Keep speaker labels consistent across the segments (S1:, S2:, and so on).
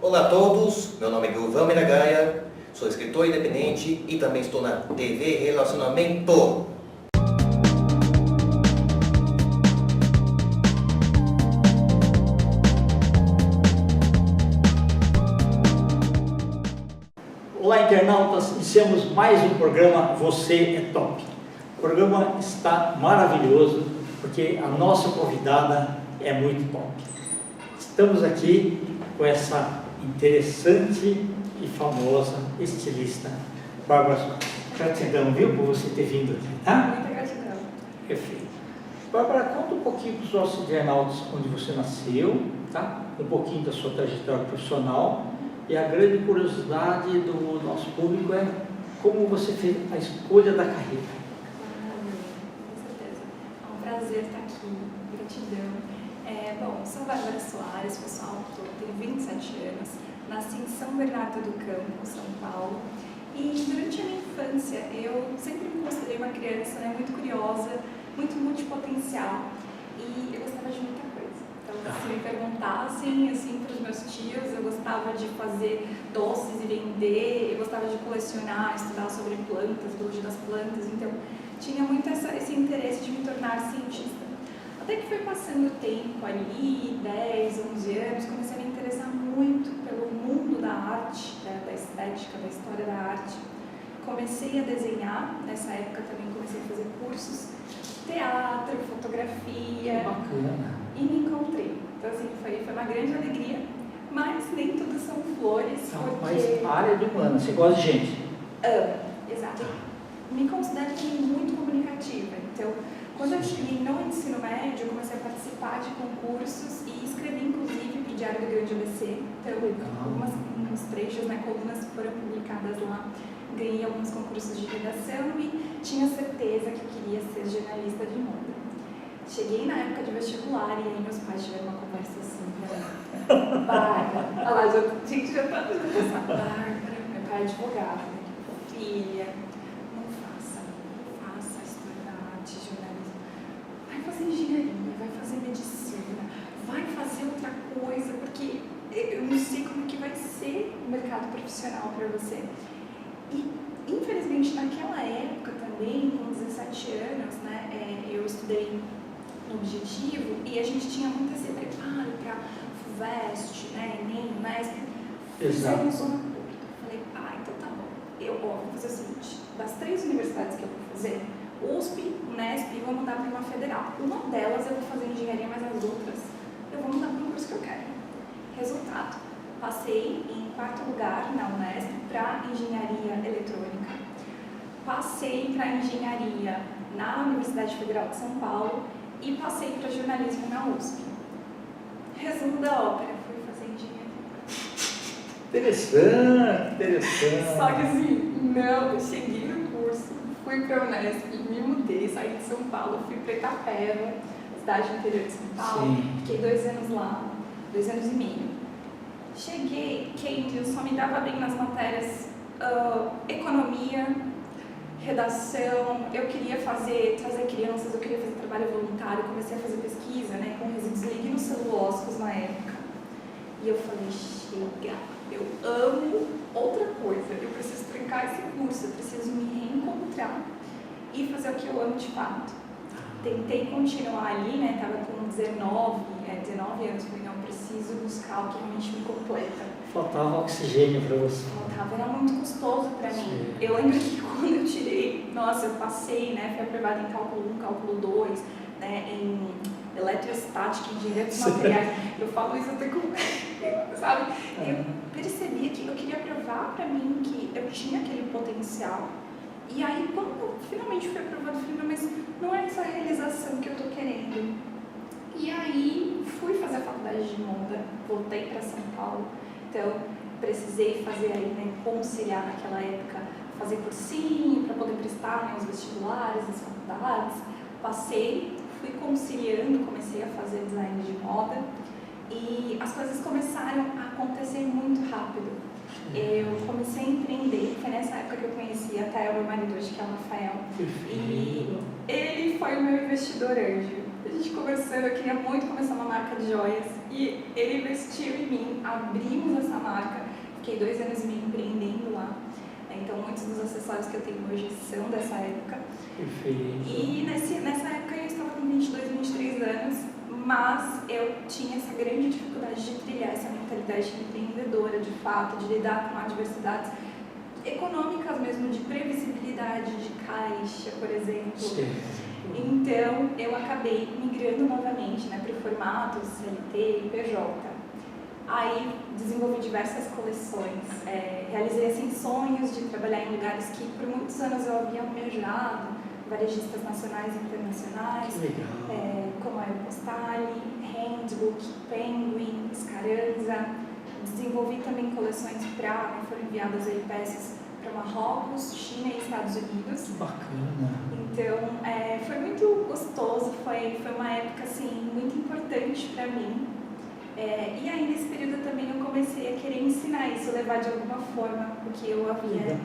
S1: Olá a todos, meu nome é Gilvan Miragaia, sou escritor independente e também estou na TV Relacionamento.
S2: Olá, internautas, iniciamos mais um programa Você é Top. O programa está maravilhoso porque a nossa convidada é muito top. Estamos aqui com essa interessante e famosa estilista, Bárbara Soares. Gratidão, viu, por você ter vindo aqui, tá?
S3: Muita gratidão.
S2: Perfeito. Bárbara, conta um pouquinho para os nossos internautas onde você nasceu, tá? Um pouquinho da sua trajetória profissional. E a grande curiosidade do nosso público é como você fez a escolha da carreira.
S3: Com certeza. É um prazer estar aqui. Gratidão. Bom, sou Bárbara Soares, pessoal, tenho 27 anos, nasci em São Bernardo do Campo, São Paulo, e durante a minha infância eu sempre me considerei uma criança, né, muito curiosa, muito multipotencial, e eu gostava de muita coisa. Então, se me perguntassem, assim, para os meus tios, eu gostava de fazer doces e vender, eu gostava de colecionar, estudar sobre plantas, biologia das plantas, então tinha muito esse interesse de me tornar cientista. Até que foi passando o tempo ali, 10, 11 anos, comecei a me interessar muito pelo mundo da arte, né, da estética, da história da arte. Comecei a desenhar, nessa época também comecei a fazer cursos, teatro, fotografia.
S2: Que bacana.
S3: E me encontrei. Então, assim, foi uma grande alegria, mas nem tudo são flores.
S2: Então,
S3: porque...
S2: mas a área de humana, você gosta de gente?
S3: Exato. Me considero muito comunicativa, então... Quando eu cheguei no ensino médio, eu comecei a participar de concursos e escrevi, inclusive, para o Diário do Grande ABC. Então, alguns trechos, né, colunas que foram publicadas lá. Ganhei alguns concursos de redação e tinha certeza que queria ser jornalista de moda. Cheguei na época de vestibular e aí meus pais tiveram uma conversa assim, né? Bárbara, olha lá, gente, já tá pensando, Bárbara, meu pai é advogado, né? Filha, não faça história da arte, jornalismo. Vai fazer engenharia, vai fazer medicina, vai fazer outra coisa, porque eu não sei como que vai ser o mercado profissional para você. E, infelizmente, naquela época também, com 17 anos, né, eu estudei no Objetivo e a gente tinha muito esse preparo para FUVEST, né, ENEM, UNESP. Fizemos um acordo. Falei, então tá bom. Vou fazer o seguinte, das 3 universidades que eu vou fazer, USP, Unesp, eu vou mudar para uma federal. Uma delas eu vou fazer engenharia, mas as outras eu vou mudar para um curso que eu quero. Resultado, passei em 4º lugar na Unesp para engenharia eletrônica. Passei para engenharia na Universidade Federal de São Paulo e passei para jornalismo na USP. Resumo da ópera, fui fazer engenharia.
S2: Interessante.
S3: Só que assim, não, eu cheguei no curso, fui para a Unesp, me mudei, saí de São Paulo, fui para Itapeva, cidade interior de São Paulo.
S2: Sim.
S3: Fiquei 2 anos lá, 2 anos e meio. Cheguei, Kate, eu só me dava bem nas matérias economia, redação, eu queria trazer crianças, eu queria fazer trabalho voluntário, comecei a fazer pesquisa, né, com resíduos lignocelulósicos na época. E eu falei, chega, eu amo outra coisa, eu preciso trancar esse curso, eu preciso me reencontrar e fazer o que eu amo de fato. Tentei continuar ali, né, estava com 19 anos, falei, não, preciso buscar o que realmente me completa.
S2: Faltava oxigênio para você.
S3: Faltava, era muito custoso para mim.
S2: Sim.
S3: Eu lembro que quando eu tirei, nossa, eu passei, né, fui aprovada em cálculo 1, cálculo 2, né, em eletroestática, engenharia dos materiais. Eu falo isso até com, sabe? Eu percebi que eu queria provar para mim que eu tinha aquele potencial. E aí, quando eu finalmente fui aprovada, eu falei, não, mas não é essa realização que eu tô querendo. E aí, fui fazer a faculdade de moda, voltei para São Paulo. Então, precisei fazer aí, né, conciliar naquela época, fazer cursinho para poder prestar, né, os vestibulares, as faculdades. Passei, fui conciliando, comecei a fazer design de moda e as coisas começaram a acontecer muito rápido. Eu comecei a empreender, foi nessa época que eu conheci até o meu marido hoje, que é o Rafael. E ele foi o meu investidor anjo. A gente conversando, eu queria muito começar uma marca de joias e ele investiu em mim, abrimos essa marca. Fiquei 2 anos e meio empreendendo lá. Então, muitos dos acessórios que eu tenho hoje são dessa época.
S2: Perfeito.
S3: E nessa época eu estava com 22, 23 anos, mas eu tinha essa grande dificuldade de trilhar essa mentalidade empreendedora, de fato, de lidar com adversidades econômicas mesmo, de previsibilidade de caixa, por exemplo.
S2: Sim.
S3: Então, eu acabei migrando novamente, né, para o formato CLT e PJ. Aí, desenvolvi diversas coleções, realizei assim, sonhos de trabalhar em lugares que por muitos anos eu havia almejado, varejistas nacionais e internacionais, como a Aeropostale, Handbook, Penguin, Scaranza. Desenvolvi também coleções foram enviadas aí peças para Marrocos, China e Estados Unidos.
S2: Bacana.
S3: Então, foi muito gostoso, foi uma época assim, muito importante para mim. E aí, nesse período também, eu comecei a querer ensinar isso, levar de alguma forma o que eu havia.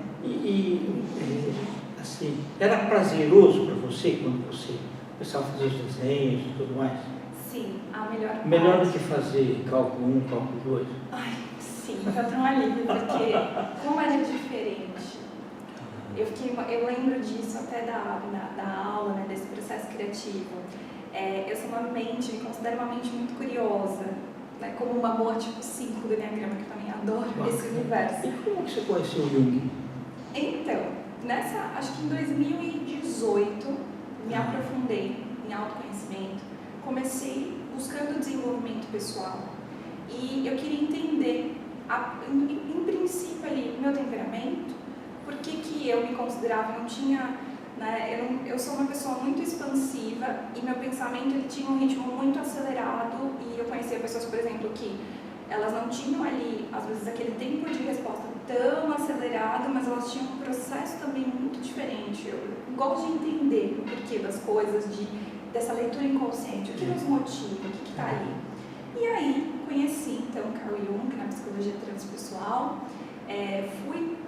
S2: Assim, era prazeroso para você quando você começava a fazer os desenhos e tudo mais?
S3: Sim, a melhor parte.
S2: Melhor do que fazer cálculo 1, cálculo 2?
S3: Ai, sim, tá tão alívio, porque como era diferente. Eu lembro disso até da aula, né, desse processo criativo. Eu sou me considero uma mente muito curiosa, né, como uma boa tipo 5 do Enneagrama, que eu também adoro esse universo.
S2: E como que você conheceu o Jung?
S3: Então, acho que em 2018, me aprofundei em autoconhecimento, comecei buscando desenvolvimento pessoal e eu queria entender, em princípio ali, meu temperamento, por que eu me considerava, não tinha, né, eu sou uma pessoa muito expansiva e meu pensamento ele tinha um ritmo muito acelerado e eu conhecia pessoas, por exemplo, que elas não tinham ali, às vezes, aquele tempo de resposta tão acelerado, mas elas tinham um processo também muito diferente. Eu gosto de entender o porquê das coisas, dessa leitura inconsciente, o que nos motiva, o que está ali. E aí, conheci, então, Carl Jung na psicologia transpessoal,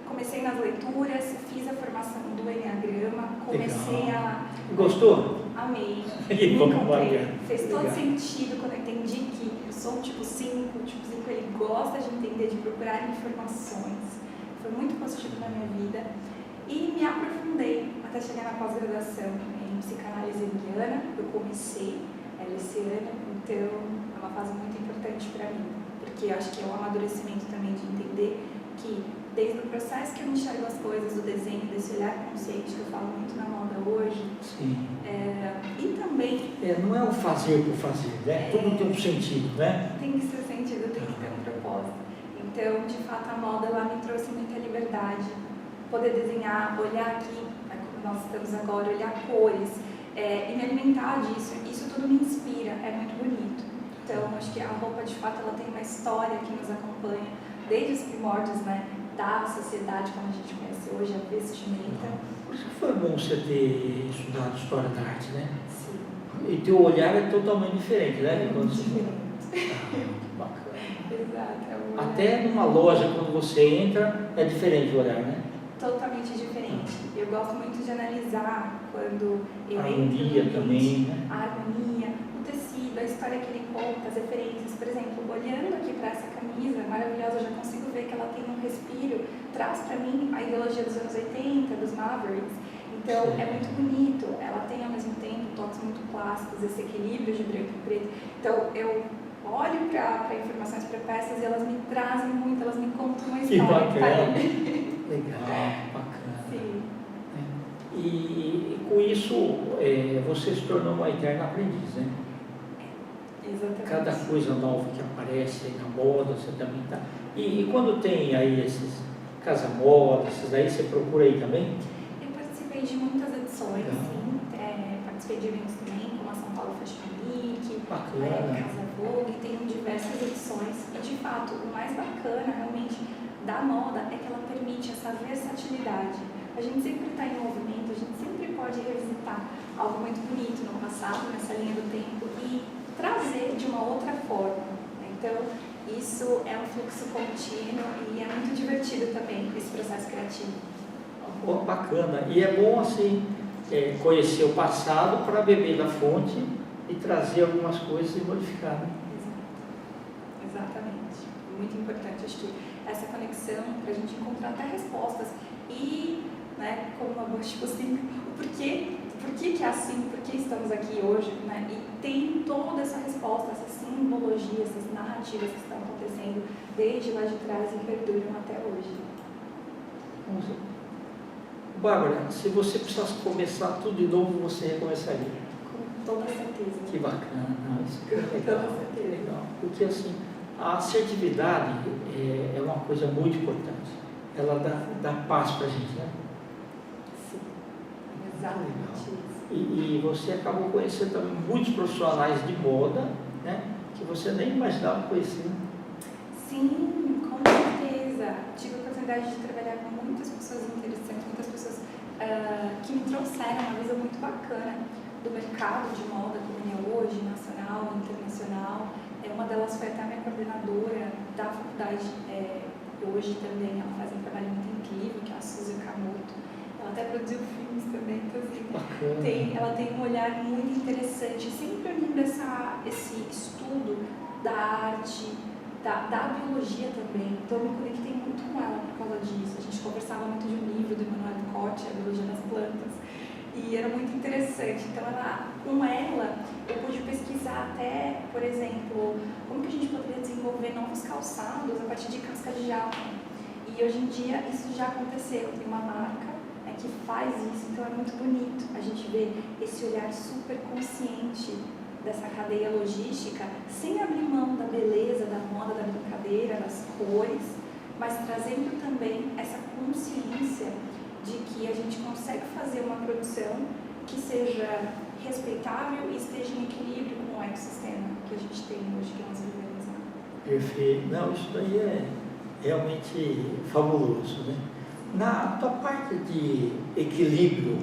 S3: comecei nas leituras, fiz a formação do Enneagrama, comecei a...
S2: Gostou?
S3: Amei,
S2: Que
S3: me
S2: bom,
S3: encontrei.
S2: bacana.
S3: Fez todo
S2: Legal.
S3: sentido quando eu entendi que eu sou um tipo 5, o tipo 5 ele gosta de entender, de procurar informações. Foi muito positivo na minha vida. E me aprofundei até chegar na pós-graduação em psicanálise junguiana. Eu comecei esse ano, então é uma fase muito importante para mim, porque eu acho que é um amadurecimento também de entender que desde o processo que eu enxergo as coisas, do desenho, desse olhar consciente que eu falo muito na moda hoje.
S2: Sim.
S3: E também...
S2: não é o fazer por fazer, né? Tudo tem um sentido, né?
S3: Tem que ser sentido, tem que ter um propósito. Então, de fato, a moda ela me trouxe muita liberdade. Poder desenhar, olhar aqui, como nós estamos agora, olhar cores, e me alimentar disso. Isso tudo me inspira, é muito bonito. Então, acho que a roupa, de fato, ela tem uma história que nos acompanha desde os primórdios, né, da sociedade como a gente conhece hoje, a vestimenta.
S2: Por isso que foi bom você ter estudado História da Arte, né?
S3: Sim.
S2: E teu olhar é totalmente diferente, né?
S3: É muito diferente.
S2: Bacana.
S3: Exato.
S2: Até numa loja, quando você entra, é diferente o olhar, né?
S3: Totalmente diferente. Eu gosto muito de analisar quando eu
S2: A harmonia
S3: entro no
S2: também,
S3: ambiente,
S2: né?
S3: a harmonia, o tecido, a história que ele conta, as referências. Por exemplo, olhando aqui para essa camisa maravilhosa, eu já consigo ver que ela tem um respiro, traz para mim a ideologia dos anos 80, dos Mavericks. Então, é muito bonito. Ela tem, ao mesmo tempo, toques muito clássicos, esse equilíbrio de branco e preto. Então, eu olho para informações, para peças, e elas me trazem muito, elas me contam uma história.
S2: Que bacana. Legal, bacana.
S3: Sim.
S2: E com isso, você se tornou uma eterna aprendiz, né?
S3: Exatamente.
S2: Cada coisa nova que aparece aí na moda, você também está. E quando tem aí esses casa-moda, esses aí, você procura aí também?
S3: Eu participei de muitas edições, sim. Participei de eventos também, como a São Paulo Fashion Week, Casa Vogue, tem diversas edições. E, de fato, o mais bacana, realmente, da moda é que ela permite essa versatilidade. A gente sempre está em movimento, a gente sempre pode revisitar algo muito bonito no passado, nessa linha do tempo, e trazer de uma outra forma. Então, isso é um fluxo contínuo e é muito divertido também, esse processo criativo.
S2: Oh, bacana. E é bom, assim, conhecer o passado para beber da fonte e trazer algumas coisas e modificar, né?
S3: Exatamente. muito importante. Acho que essa conexão para a gente encontrar até respostas e, né, como uma boa, tipo assim, por que é assim, por que estamos aqui hoje, né? E tem toda essa resposta, essa simbologia, essas narrativas que estão acontecendo desde lá de trás e perduram até hoje.
S2: Bárbara, se você precisasse começar tudo de novo, você recomeçaria?
S3: Com toda certeza.
S2: Que bacana, isso é legal,
S3: Com toda certeza.
S2: legal. Porque assim, a assertividade é uma coisa muito importante. Ela dá paz para a gente, né?
S3: Sim, exatamente isso.
S2: E você acabou conhecendo também muitos profissionais de moda, né? Que você nem imaginava conhecer.
S3: Sim, com certeza. Tive a oportunidade de trabalhar com muitas pessoas interessantes, muitas pessoas que me trouxeram uma visão muito bacana do mercado de moda como ele é hoje, nacional, internacional. Uma delas foi até a minha coordenadora da faculdade, hoje também, ela faz um trabalho muito incrível, que é a Suzy Okamoto. Ela até produziu filmes também, então assim, ela tem um olhar muito interessante, sempre unindo esse estudo da arte, da biologia também. Então eu me conectei muito com ela por causa disso. A gente conversava muito de um livro do Emmanuel Cote, A Biologia das Plantas, e era muito interessante. Então com ela eu pude pesquisar até, por exemplo, como que a gente poderia desenvolver novos calçados a partir de casca de jaca. E hoje em dia isso já aconteceu. Tem uma marca que faz isso, então é muito bonito a gente ver esse olhar super consciente dessa cadeia logística, sem abrir mão da beleza, da moda, da brincadeira, das cores, mas trazendo também essa consciência de que a gente consegue fazer uma produção que seja respeitável e esteja em equilíbrio com o ecossistema que a gente tem hoje, que nós vivemos. Né?
S2: Perfeito. Não, isso daí é realmente fabuloso, né? Na tua parte de equilíbrio,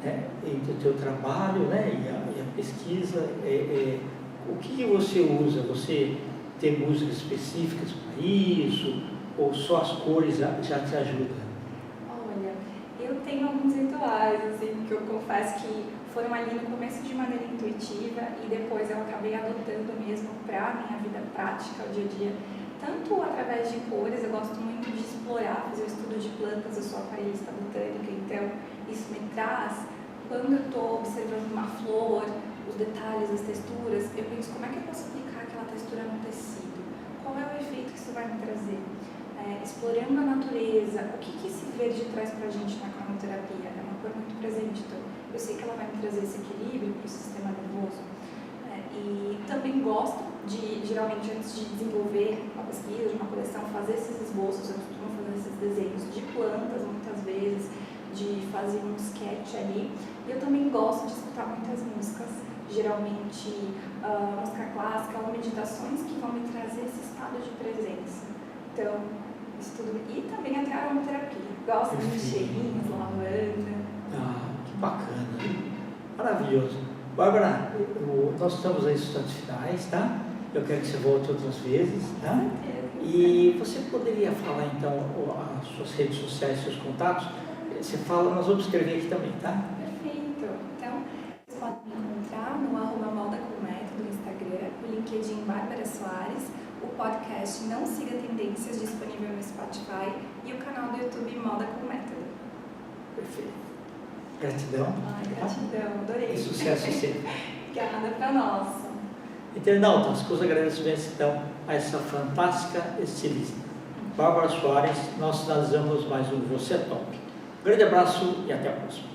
S2: né, entre o teu trabalho, né, e a pesquisa, o que você usa? Você tem músicas específicas para isso? Ou só as cores já te ajudam?
S3: Olha, eu tenho alguns rituais, assim, que eu confesso que foram ali no começo de maneira intuitiva e depois eu acabei adotando mesmo para a minha vida prática, o dia a dia. Tanto através de cores, eu gosto muito de explorar, fazer o estudo de plantas, eu sou aparelhista botânica, então isso me traz, quando eu estou observando uma flor, os detalhes, as texturas, eu penso como é que eu posso aplicar aquela textura no tecido, qual é o efeito que isso vai me trazer. Explorando a natureza, o que esse verde traz para a gente na cromoterapia? É uma cor muito presente, então eu sei que ela vai me trazer esse equilíbrio para o sistema nervoso. E também gosto de, geralmente, antes de desenvolver uma pesquisa, de uma coleção, fazer esses esboços. Eu costumo fazer esses desenhos de plantas, muitas vezes, de fazer um sketch ali. E eu também gosto de escutar muitas músicas, geralmente música clássica ou meditações que vão me trazer esse estado de presença. Então, estudo. E também até a aromaterapia. Gosto de cheirinhos, lavanda.
S2: Ah, que bacana. Maravilhoso. Bárbara, nós estamos aí nos instantes finais, tá? Eu quero que você volte outras vezes, tá? E você poderia falar, então, as suas redes sociais, seus contatos? Você fala, nós vamos escrever aqui também, tá?
S3: Perfeito. Então, vocês podem me encontrar no @moda-com-método no Instagram, o LinkedIn Bárbara Soares, o podcast Não Siga Tendências, disponível no Spotify, e o canal do YouTube Moda com Método.
S2: Perfeito. Gratidão.
S3: Gratidão, adorei.
S2: E sucesso sempre.
S3: Obrigada para nós.
S2: Internautas, com os agradecimentos então a essa fantástica estilista. Bárbara Soares, nós finalizamos mais um Você é Top. Um grande abraço e até a próxima.